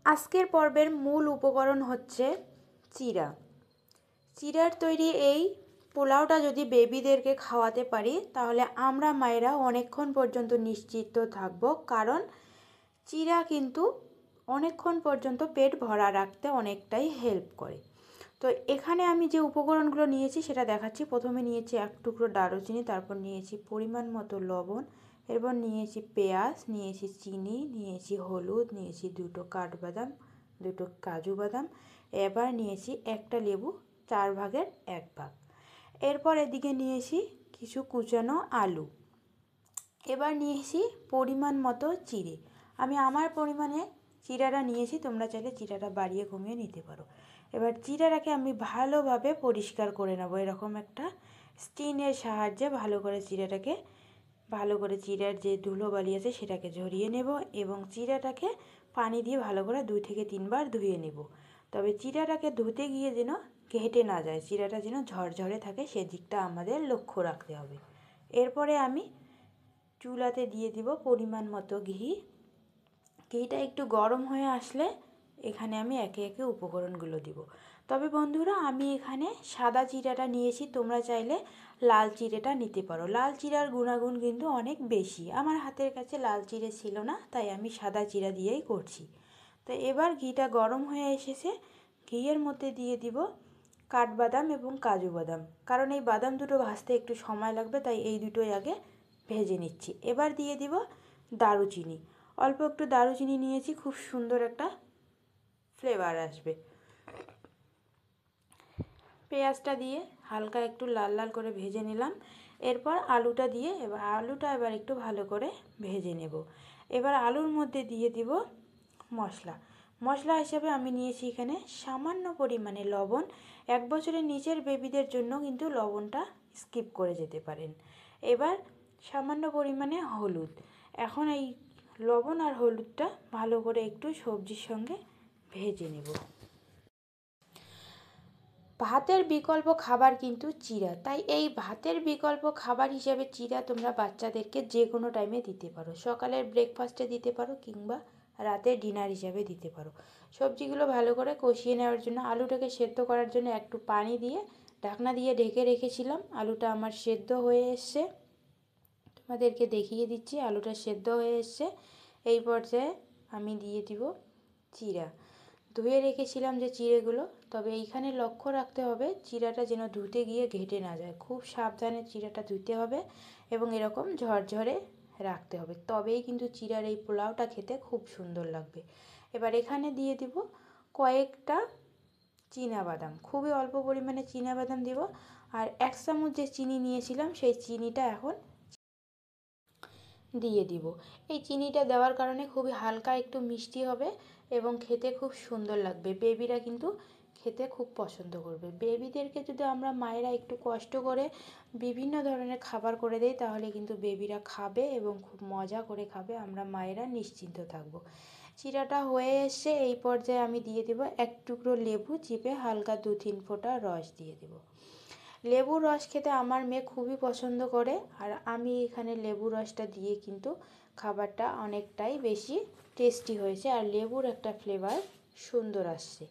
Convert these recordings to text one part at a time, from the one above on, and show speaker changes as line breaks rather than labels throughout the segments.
আজকের পর্বের মূল উপকরণ হচ্ছে চিড়া। চিড়ার তৈরি এই পোলাওটা যদি বেবিদেরকে খাওয়াতে পারি তাহলে আমরা মায়েরা অনেকক্ষণ পর্যন্ত নিশ্চিন্ত থাকবো, কারণ চিড়া কিন্তু অনেকক্ষণ পর্যন্ত পেট ভরা রাখতে অনেকটাই হেল্প করে। তো এখানে আমি যে উপকরণগুলো নিয়েছি সেটা দেখাচ্ছি। প্রথমে নিয়েছি এক টুকরো দারুচিনি, তারপর নিয়েছি পরিমাণ মতো লবণ, এরপর নিয়েছি পেঁয়াজ, নিয়েছি চিনি, নিয়েছি হলুদ, নিয়েছি দুটো কাঠবাদাম, দুটো কাজু বাদাম, এবার নিয়েছি একটা লেবু 1/4 ভাগ। এরপর এদিকে নিয়েছি কিছু কুচানো আলু। এবার নিয়েছি পরিমাণ মতো চিড়ে। আমি আমার পরিমাণে চিড়াটা নিয়েছি, তোমরা চাইলে চিড়াটা বাড়িয়ে কমিয়ে নিতে পারো। এবার চিড়াটাকে আমি ভালোভাবে পরিষ্কার করে নেবো, এরকম একটা স্টিনের সাহায্যে ভালো করে চিড়াটাকে চিড়ার যে ধুলোবালি আছে সেটাকে ঝরিয়ে নেব এবং চিড়াটাকে পানি দিয়ে ভালো করে 2 থেকে 3 বার ধুয়ে নেব। তবে চিড়াটাকে ধুতে গিয়ে যেন ঘেটে না যায়, চিড়াটা যেন ঝরঝরে থাকে সেদিকটা আমাদের লক্ষ্য রাখতে হবে। এরপরে আমি চুলাতে দিয়ে দিব পরিমাণ মতো ঘি। ঘিটা একটু গরম হয়ে আসলে এখানে আমি একে একে উপকরণগুলো দিব। তবে বন্ধুরা, আমি এখানে সাদা চিড়াটা নিয়েছি, তোমরা চাইলে লাল চিড়েটা নিতে পারো। লাল চিড়ার গুণাগুণ কিন্তু অনেক বেশি। আমার হাতের কাছে লাল চিড়ে ছিল না, তাই আমি সাদা চিড়া দিয়েই করছি। তো এবার ঘিটা গরম হয়ে এসেছে, ঘিয়ের মধ্যে দিয়ে দিব কাঠবাদাম এবং কাজু বাদাম, কারণ এই বাদাম দুটো ভাজতে একটু সময় লাগবে, তাই এই দুটোই আগে ভেজে নিচ্ছি। এবার দিয়ে দিব দারুচিনি, অল্প একটু দারুচিনি নিয়েছি, খুব সুন্দর একটা ফ্লেভার আসবে। পেঁয়াজটা দিয়ে হালকা একটু লাল লাল করে ভেজে নিলাম। এরপর আলুটা দিয়ে এবার একটু ভালো করে ভেজে নেব। এবার আলুর মধ্যে দিয়ে দিব মশলা হিসেবে আমি নিয়েছি এখানে সামান্য পরিমাণে লবণ। 1 বছরের নিচের বেবিদের জন্য কিন্তু লবণটা স্কিপ করে যেতে পারেন। এবার সামান্য পরিমাণে হলুদ। এখন এই লবণ আর হলুদটা ভালো করে একটু সবজির সঙ্গে ভেজে নেব। ভাতের বিকল্প খাবার কিন্তু চিড়া, তাই এই ভাতের বিকল্প খাবার হিসেবে চিড়া তোমরা বাচ্চাদেরকে যে কোনো টাইমে দিতে পারো। সকালের ব্রেকফাস্টে দিতে পারো কিংবা রাতের ডিনার হিসাবে দিতে পারো। সবজিগুলো ভালো করে কষিয়ে নেওয়ার জন্য, আলুটাকে সেদ্ধ করার জন্য একটু পানি দিয়ে ঢাকনা দিয়ে ঢেকে রেখেছিলাম। আলুটা আমার সেদ্ধ হয়ে এসছে, তোমাদেরকে দেখিয়ে দিচ্ছি। আলুটা সেদ্ধ হয়ে এসছে। এই পর্যায়ে আমি দিয়ে দিব চিড়া। ধুয়ে রেখেছিলাম যে চিড়েগুলো, তবে এইখানে লক্ষ্য রাখতে হবে চিড়াটা যেন ধুতে গিয়ে ঘেটে না যায়। খুব সাবধানে চিড়াটা ধুতে হবে এবং এরকম ঝরঝরে রাখতে হবে, তবেই কিন্তু চিড়ার এই পোলাওটা খেতে খুব সুন্দর লাগবে। এবার এখানে দিয়ে দিব কয়েকটা চীনাবাদাম, খুবই অল্প পরিমাণে চীনাবাদাম দিব। আর 1 চামচ যে চিনি নিয়েছিলাম সেই চিনিটা এখন দিয়ে দিব। এই চিনিটা দেওয়ার কারণে খুবই হালকা একটু মিষ্টি হবে এবং খেতে খুব সুন্দর লাগবে। বেবিরা কিন্তু খেতে খুব পছন্দ করবে। বেবিদেরকে যদি আমরা মায়েরা একটু কষ্ট করে বিভিন্ন ধরনের খাবার করে দেই তাহলে কিন্তু বেবিরা খাবে এবং খুব মজা করে খাবে। আমরা মায়েরা নিশ্চিন্ত থাকবো। চিড়াটা হয়ে এসে এই পর্যায়ে আমি দিয়ে দেব 1 টুকরো লেবু চিপে হালকা 2-3 ফোঁটা রস দিয়ে দেব। লেবুর রস খেতে আমার মেয়ে খুবই পছন্দ করে, আর আমি এখানে লেবুর রসটা দিয়ে কিন্তু খাবারটা অনেকটাই বেশি টেস্টি হয়েছে আর লেবুর একটা ফ্লেভার সুন্দর আসছে।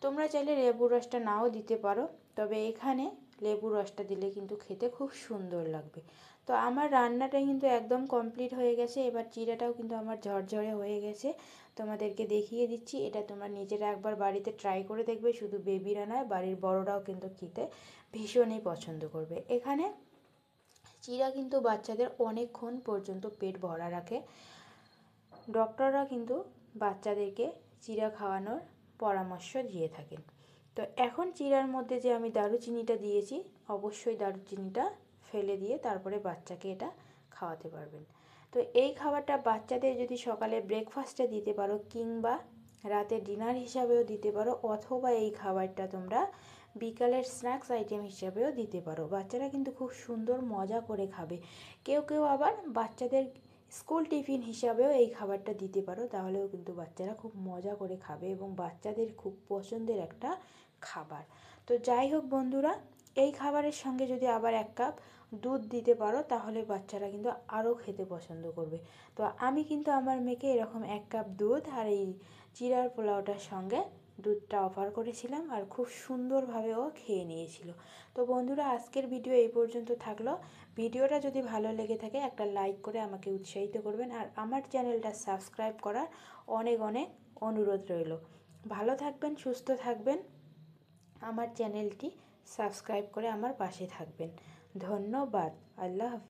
তোমরা চাইলে লেবুর রসটা নাও দিতে পারো, তবে এখানে লেবুর রসটা দিলে কিন্তু খেতে খুব সুন্দর লাগবে। তো আমার রান্নাটা কিন্তু একদম কমপ্লিট হয়ে গেছে। এবার চিড়াটাও কিন্তু আমার ঝরঝরে হয়ে গেছে, তোমাদেরকে দেখিয়ে দিচ্ছি। এটা তোমরা নিজেরা একবার বাড়িতে ট্রাই করে দেখবে, শুধু বেবিরা নয় বাড়ির বড়রাও কিন্তু খেতে ভীষণই পছন্দ করবে। এখানে চিড়া কিন্তু বাচ্চাদের অনেকক্ষণ পর্যন্ত পেট ভরা রাখে। ডক্টররা কিন্তু বাচ্চাদেরকে চিড়া খাওয়ানোর পরামর্শ দিয়ে থাকেন। তো এখন চিড়ার মধ্যে যে আমি দারুচিনিটা দিয়েছি, অবশ্যই দারুচিনিটা ফেলে দিয়ে তারপরে বাচ্চাকে এটা খাওয়াতে পারবেন। তো এই খাবারটা বাচ্চাদের যদি সকালে ব্রেকফাস্টে দিতে পারো কিংবা রাতে ডিনার হিসাবেও দিতে পারো, অথবা এই খাবারটা তোমরা বিকালের স্ন্যাক্স আইটেম হিসাবেও দিতে পারো, বাচ্চারা কিন্তু খুব সুন্দর মজা করে খাবে। কেউ কেউ আবার বাচ্চাদের স্কুল টিফিন হিসাবেও এই খাবারটা দিতে পারো, তাহলেও কিন্তু বাচ্চারা খুব মজা করে খাবে এবং বাচ্চাদের খুব পছন্দের একটা খাবার। তো যাই হোক বন্ধুরা, এই খাবারের সঙ্গে যদি আবার 1 কাপ দুধ দিতে পারো, তাহলে বাচ্চারা কিন্তু আরও খেতে পছন্দ করবে। তো আমি কিন্তু আমার মেয়েকে এরকম 1 কাপ দুধ আর এই চিড়ার পোলাওটার সঙ্গে দুধটা অফার করেছিলাম, আর খুব সুন্দরভাবে ও খেয়ে নিয়েছিল। তো বন্ধুরা, আজকের ভিডিও এই পর্যন্ত থাকলো। ভিডিওটা যদি ভালো লেগে থাকে একটা লাইক করে আমাকে উৎসাহিত করবেন, আর আমার চ্যানেলটা সাবস্ক্রাইব করার অনেক অনেক অনুরোধ রইল। ভালো থাকবেন, সুস্থ থাকবেন, আমার চ্যানেলটি সাবস্ক্রাইব করে আমার পাশে থাকবেন। ধন্যবাদ। আল্লাহ হাফেজ।